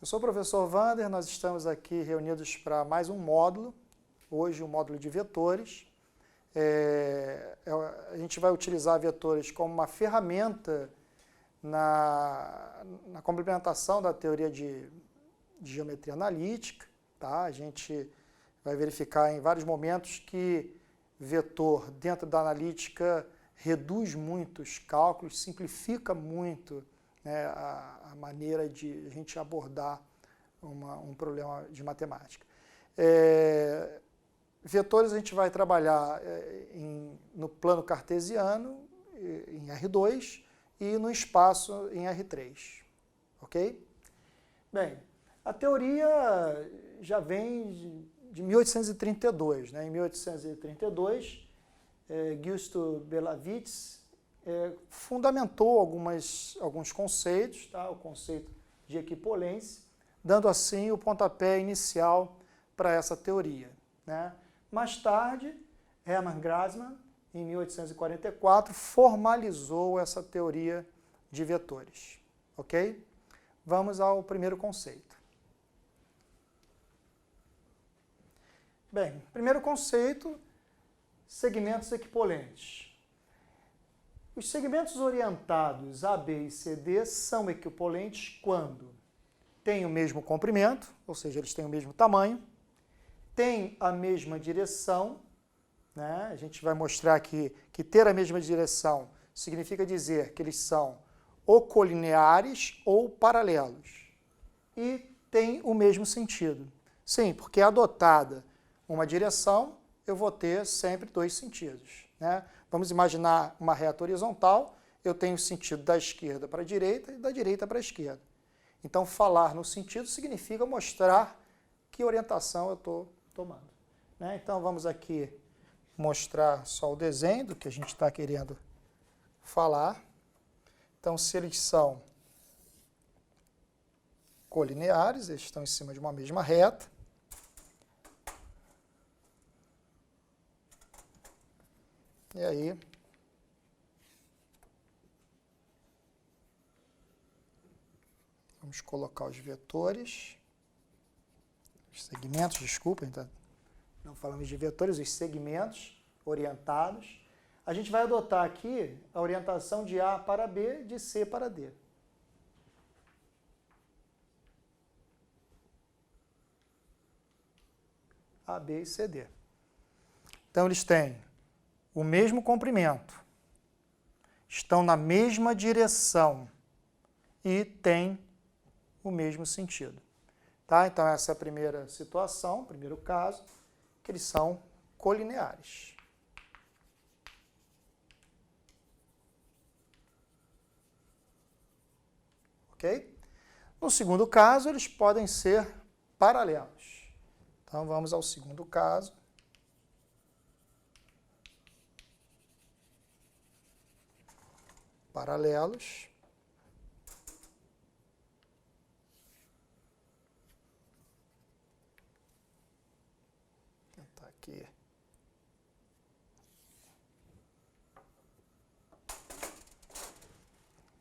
Eu sou o professor Wander, nós estamos aqui reunidos para mais um módulo, hoje o módulo de vetores. A gente vai utilizar vetores como uma ferramenta na complementação da teoria de geometria analítica. Tá? A gente vai verificar em vários momentos que vetor dentro da analítica reduz muito os cálculos, simplifica muito, né, a maneira de a gente abordar um problema de matemática. Vetores a gente vai trabalhar no plano cartesiano, em R2, e no espaço em R3. Ok? Bem, a teoria já vem de 1832. Né? Em 1832, Giusto Belavitz fundamentou alguns conceitos, tá? O conceito de equipolência, dando assim o pontapé inicial para essa teoria. Né? Mais tarde, Hermann Grassmann, em 1844, formalizou essa teoria de vetores. Ok? Vamos ao primeiro conceito. Bem, primeiro conceito, segmentos equipolentes. Os segmentos orientados AB e CD são equipolentes quando têm o mesmo comprimento, ou seja, eles têm o mesmo tamanho, têm a mesma direção, né? A gente vai mostrar aqui que ter a mesma direção significa dizer que eles são ou colineares ou paralelos, e têm o mesmo sentido. Sim, porque adotada uma direção, eu vou ter sempre dois sentidos. Né? Vamos imaginar uma reta horizontal, eu tenho o sentido da esquerda para a direita e da direita para a esquerda. Então, falar no sentido significa mostrar que orientação eu estou tomando. Né? Então, vamos aqui mostrar só o desenho do que a gente está querendo falar. Então, se eles são colineares, eles estão em cima de uma mesma reta. E aí, vamos colocar os vetores, os segmentos, desculpa, então, não falamos de vetores, os segmentos orientados. A gente vai adotar aqui a orientação de A para B, de C para D. A, B e C, D. Então, eles têm o mesmo comprimento, estão na mesma direção e têm o mesmo sentido. Tá? Então, essa é a primeira situação, primeiro caso, que eles são colineares. Ok? No segundo caso, eles podem ser paralelos. Então, vamos ao segundo caso. Paralelos. Vou tentar aqui.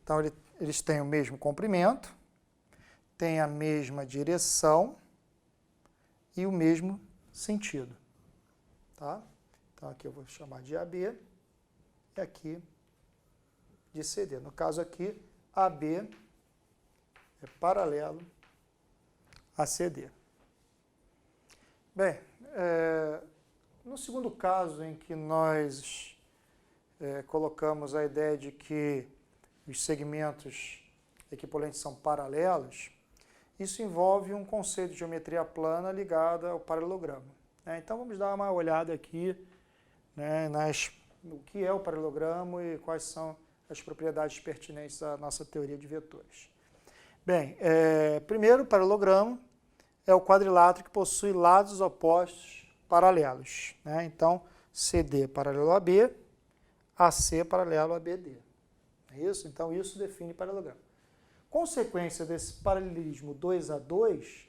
Então, eles têm o mesmo comprimento, têm a mesma direção e o mesmo sentido. Tá? Então, aqui eu vou chamar de AB e aqui de CD. No caso aqui, AB é paralelo a CD. Bem, no segundo caso em que nós colocamos a ideia de que os segmentos equipolentes são paralelos, isso envolve um conceito de geometria plana ligado ao paralelogramo. Então, vamos dar uma olhada aqui, né, no que é o paralelogramo e quais são as propriedades pertinentes à nossa teoria de vetores. Bem, primeiro, o paralelogramo é o quadrilátero que possui lados opostos paralelos. Né? Então, CD paralelo a B, AC paralelo a BD. É isso? Então, isso define paralelogramo. Consequência desse paralelismo 2 a 2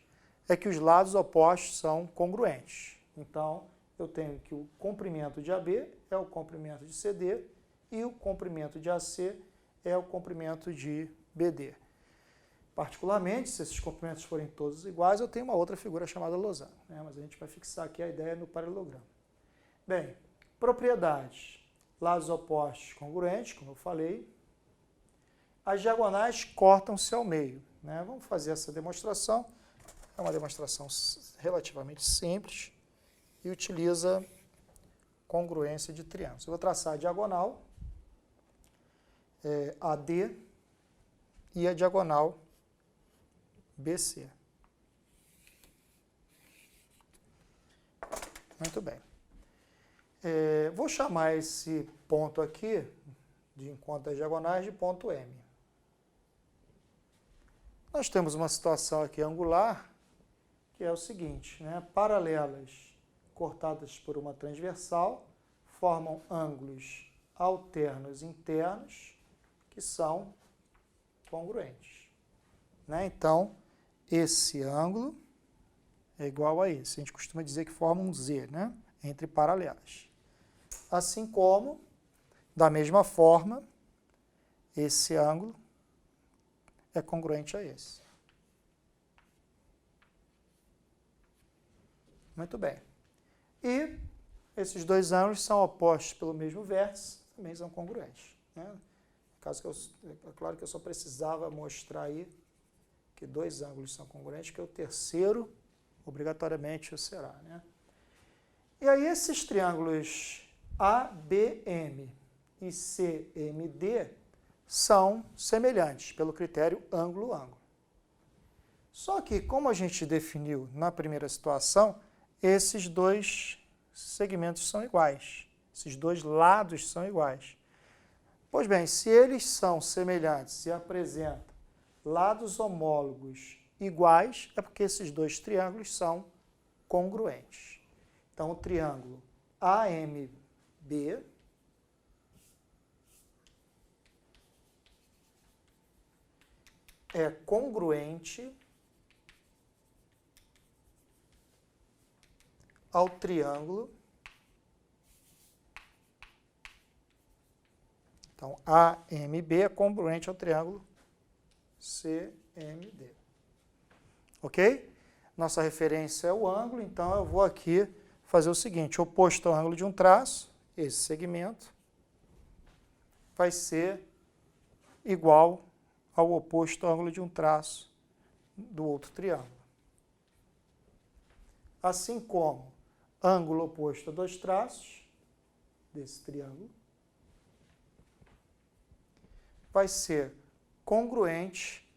é que os lados opostos são congruentes. Então, eu tenho que o comprimento de AB é o comprimento de CD, e o comprimento de AC é o comprimento de BD. Particularmente, se esses comprimentos forem todos iguais, eu tenho uma outra figura chamada losango, né? Mas a gente vai fixar aqui a ideia no paralelogramo. Bem, propriedades. Lados opostos congruentes, como eu falei. As diagonais cortam-se ao meio, né? Vamos fazer essa demonstração. É uma demonstração relativamente simples e utiliza congruência de triângulos. Eu vou traçar a diagonal AD e a diagonal BC. Muito bem. Vou chamar esse ponto aqui, de encontro das diagonais, de ponto M. Nós temos uma situação aqui angular, que é o seguinte, né? Paralelas cortadas por uma transversal formam ângulos alternos internos que são congruentes, né? Então, esse ângulo é igual a esse. A gente costuma dizer que forma um Z, né? Entre paralelas. Assim como, da mesma forma, esse ângulo é congruente a esse. Muito bem. E esses dois ângulos são opostos pelo mesmo vértice, também são congruentes, né? É claro que eu só precisava mostrar aí que dois ângulos são congruentes, que o terceiro, obrigatoriamente, o será, né? E aí esses triângulos ABM e CMD são semelhantes pelo critério ângulo-ângulo. Só que, como a gente definiu na primeira situação, esses dois segmentos são iguais, esses dois lados são iguais. Pois bem, se eles são semelhantes e apresentam lados homólogos iguais, é porque esses dois triângulos são congruentes. Então, o triângulo AMB é congruente ao triângulo. Então, AMB é congruente ao triângulo CMD. Ok? Nossa referência é o ângulo, então eu vou aqui fazer o seguinte: oposto ao ângulo de um traço, esse segmento vai ser igual ao oposto ao ângulo de um traço do outro triângulo. Assim como ângulo oposto a dois traços desse triângulo vai ser congruente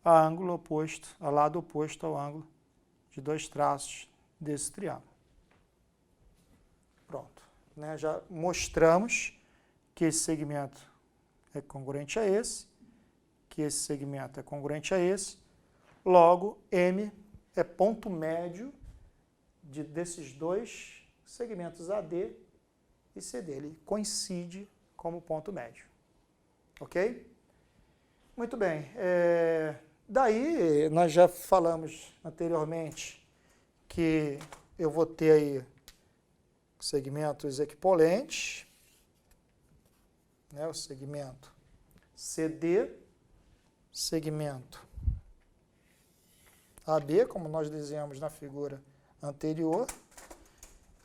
a ângulo oposto, a lado oposto ao ângulo de dois traços desse triângulo. Pronto, né? Já mostramos que esse segmento é congruente a esse, que esse segmento é congruente a esse, logo M é ponto médio desses dois segmentos AD e CD. Ele coincide como ponto médio. Ok? Muito bem. Daí, nós já falamos anteriormente que eu vou ter aí segmentos equipolentes, né? O segmento CD, segmento AB, como nós desenhamos na figura anterior,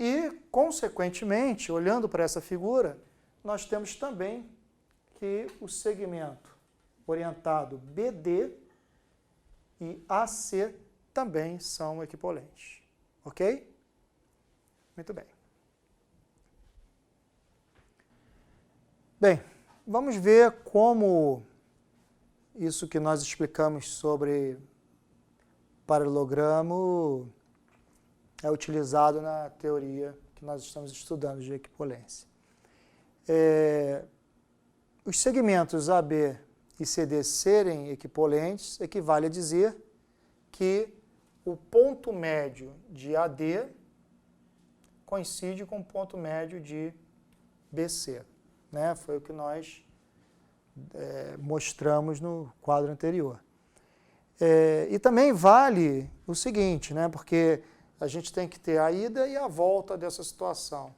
e, consequentemente, olhando para essa figura, nós temos também que o segmento orientado BD e AC também são equipolentes. Ok? Muito bem. Bem, vamos ver como isso que nós explicamos sobre paralelogramo é utilizado na teoria que nós estamos estudando de equipolência. Os segmentos AB e CD serem equipolentes equivale a dizer que o ponto médio de AD coincide com o ponto médio de BC, né? Foi o que nós mostramos no quadro anterior. E também vale o seguinte, né? Porque a gente tem que ter a ida e a volta dessa situação.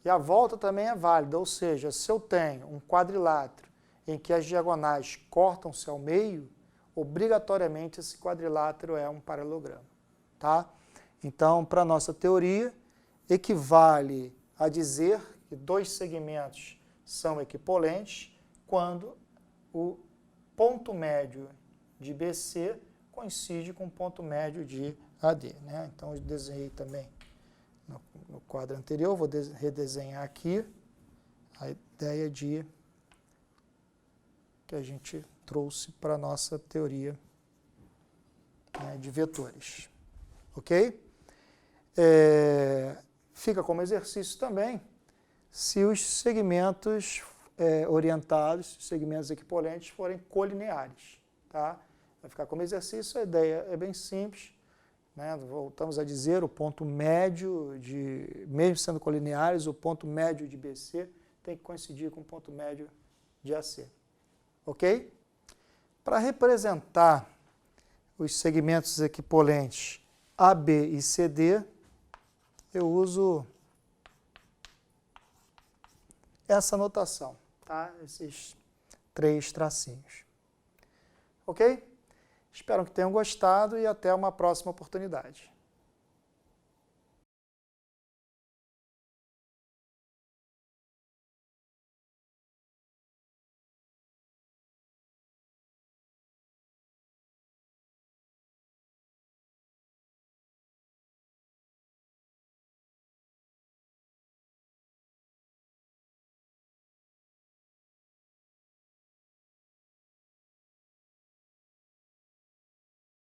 E a volta também é válida, ou seja, se eu tenho um quadrilátero em que as diagonais cortam-se ao meio, obrigatoriamente esse quadrilátero é um paralelogramo, tá? Então, para a nossa teoria, equivale a dizer que dois segmentos são equipolentes quando o ponto médio de BC coincide com o ponto médio de AD, né? Então, eu desenhei também no quadro anterior, vou redesenhar aqui a ideia que a gente trouxe para a nossa teoria, né, de vetores. Ok? Fica como exercício também se os segmentos orientados, segmentos equipolentes, forem colineares. Tá? Vai ficar como exercício, a ideia é bem simples. Né? Voltamos a dizer, o ponto médio, mesmo sendo colineares, o ponto médio de BC tem que coincidir com o ponto médio de AC. Ok? Para representar os segmentos equipolentes AB e CD, eu uso essa notação, tá? Esses 3 tracinhos. Ok? Espero que tenham gostado e até uma próxima oportunidade.